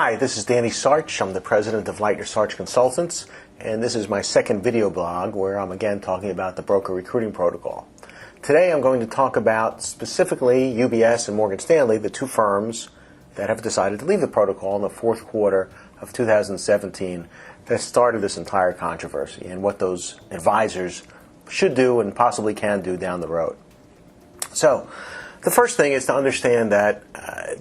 Hi, this is Stanley Sarch. I'm the president of Leitner Sarch Consultants, and this is my second video blog where I'm again talking about the broker recruiting protocol. Today I'm going to talk about specifically UBS and Morgan Stanley, the two firms that have decided to leave the protocol in the fourth quarter of 2017 that started this entire controversy and what those advisors should do and possibly can do down the road. So, the first thing is to understand that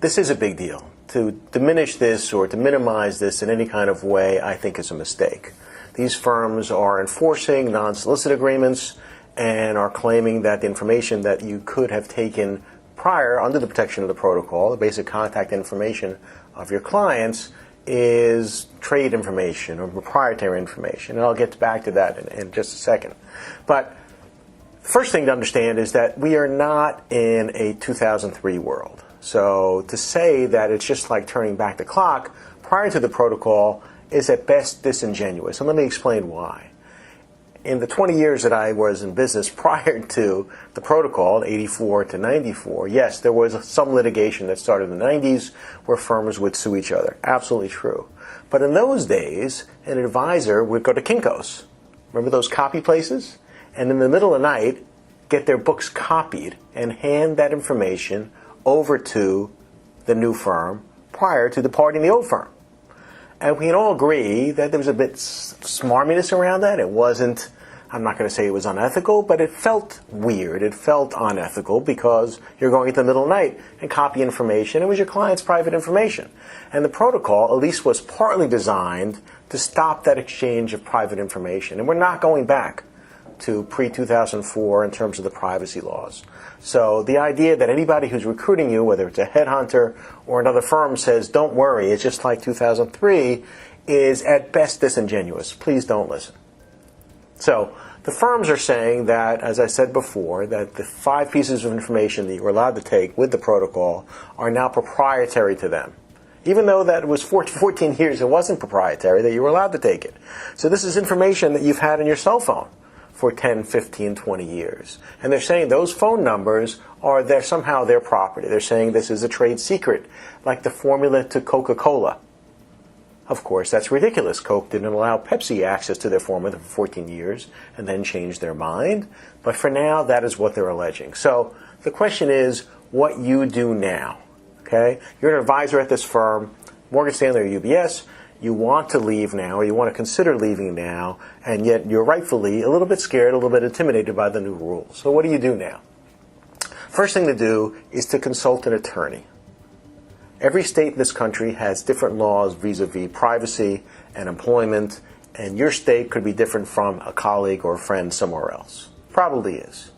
this is a big deal. To diminish this or to minimize this in any kind of way, I think is a mistake. These firms are enforcing non-solicit agreements and are claiming that the information that you could have taken prior under the protection of the protocol, the basic contact information of your clients, is trade information or proprietary information. And I'll get back to that in just a second. But the first thing to understand is that we are not in a 2003 world. So to say that it's just like turning back the clock prior to the protocol is at best disingenuous. And let me explain why. In the 20 years that I was in business prior to the protocol, 84 to 94, yes, there was some litigation that started in the 90s where firms would sue each other. Absolutely true. But in those days, an advisor would go to Kinko's. Remember those copy places? And in the middle of the night, get their books copied and hand that information over to the new firm prior to departing the old firm. And we can all agree that there was a bit smarminess around that. It wasn't, I'm not going to say it was unethical, but it felt weird. It felt unethical because you're going at the middle of the night and copy information. It was your client's private information. And the protocol, at least, was partly designed to stop that exchange of private information. And we're not going back to pre-2004 in terms of the privacy laws. So the idea that anybody who's recruiting you, whether it's a headhunter or another firm, says, don't worry, it's just like 2003, is at best disingenuous. Please don't listen. So the firms are saying that, as I said before, that the 5 pieces of information that you were allowed to take with the protocol are now proprietary to them. Even though that it was 14 years, it wasn't proprietary, that you were allowed to take it. So this is information that you've had in your cell phone for 10, 15, 20 years. And they're saying those phone numbers are somehow their property. They're saying this is a trade secret, like the formula to Coca-Cola. Of course, that's ridiculous. Coke didn't allow Pepsi access to their formula for 14 years and then changed their mind. But for now, that is what they're alleging. So the question is what you do now. Okay? You're an advisor at this firm, Morgan Stanley or UBS. You want to leave now, or you want to consider leaving now, and yet you're rightfully a little bit scared, a little bit intimidated by the new rules. So what do you do now? First thing to do is to consult an attorney. Every state in this country has different laws vis-a-vis privacy and employment, and your state could be different from a colleague or a friend somewhere else. Probably is.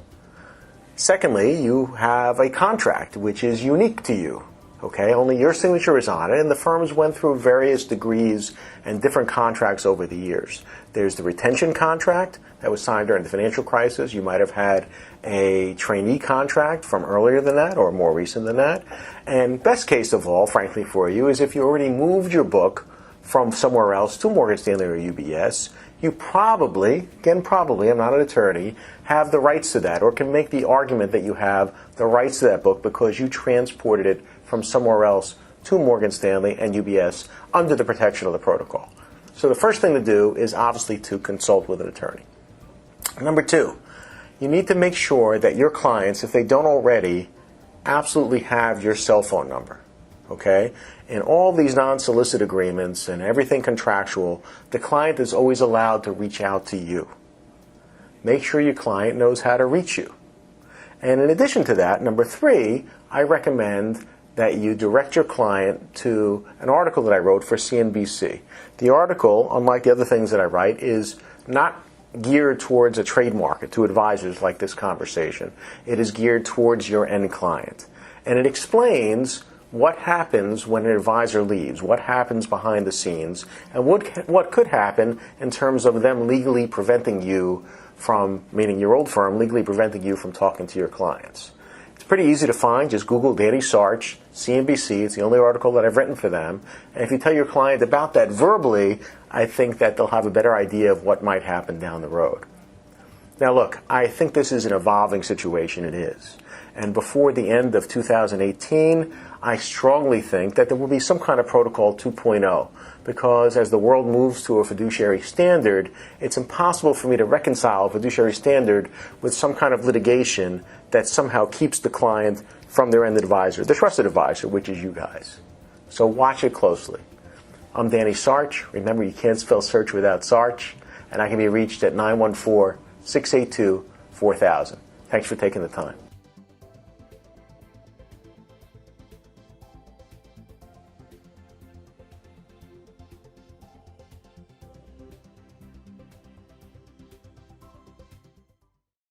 Secondly, you have a contract which is unique to you. Okay, only your signature is on it, and the firms went through various degrees and different contracts over the years. There's the retention contract that was signed during the financial crisis. You might have had a trainee contract from earlier than that or more recent than that. And best case of all, frankly, for you is if you already moved your book from somewhere else to Morgan Stanley or UBS, you probably, again probably, I'm not an attorney, have the rights to that or can make the argument that you have the rights to that book because you transported it from somewhere else to Morgan Stanley and UBS under the protection of the protocol. So the first thing to do is obviously to consult with an attorney. Number 2, you need to make sure that your clients, if they don't already, absolutely have your cell phone number. Okay? In all these non-solicit agreements and everything contractual, the client is always allowed to reach out to you. Make sure your client knows how to reach you. And in addition to that, number 3, I recommend that you direct your client to an article that I wrote for CNBC. The article, unlike the other things that I write, is not geared towards a trade market, to advisors like this conversation. It is geared towards your end client. And it explains what happens when an advisor leaves, what happens behind the scenes, and what could happen in terms of them legally preventing you from, meaning your old firm, legally preventing you from talking to your clients. It's pretty easy to find. Just Google Danny Sarch, CNBC. It's the only article that I've written for them. And if you tell your client about that verbally, I think that they'll have a better idea of what might happen down the road. Now look, I think this is an evolving situation. It is. And before the end of 2018, I strongly think that there will be some kind of protocol 2.0, because as the world moves to a fiduciary standard, it's impossible for me to reconcile a fiduciary standard with some kind of litigation that somehow keeps the client from their end advisor, the trusted advisor, which is you guys. So watch it closely. I'm Danny Sarch. Remember, you can't spell search without Sarch, and I can be reached at 914-682-4000. Thanks for taking the time.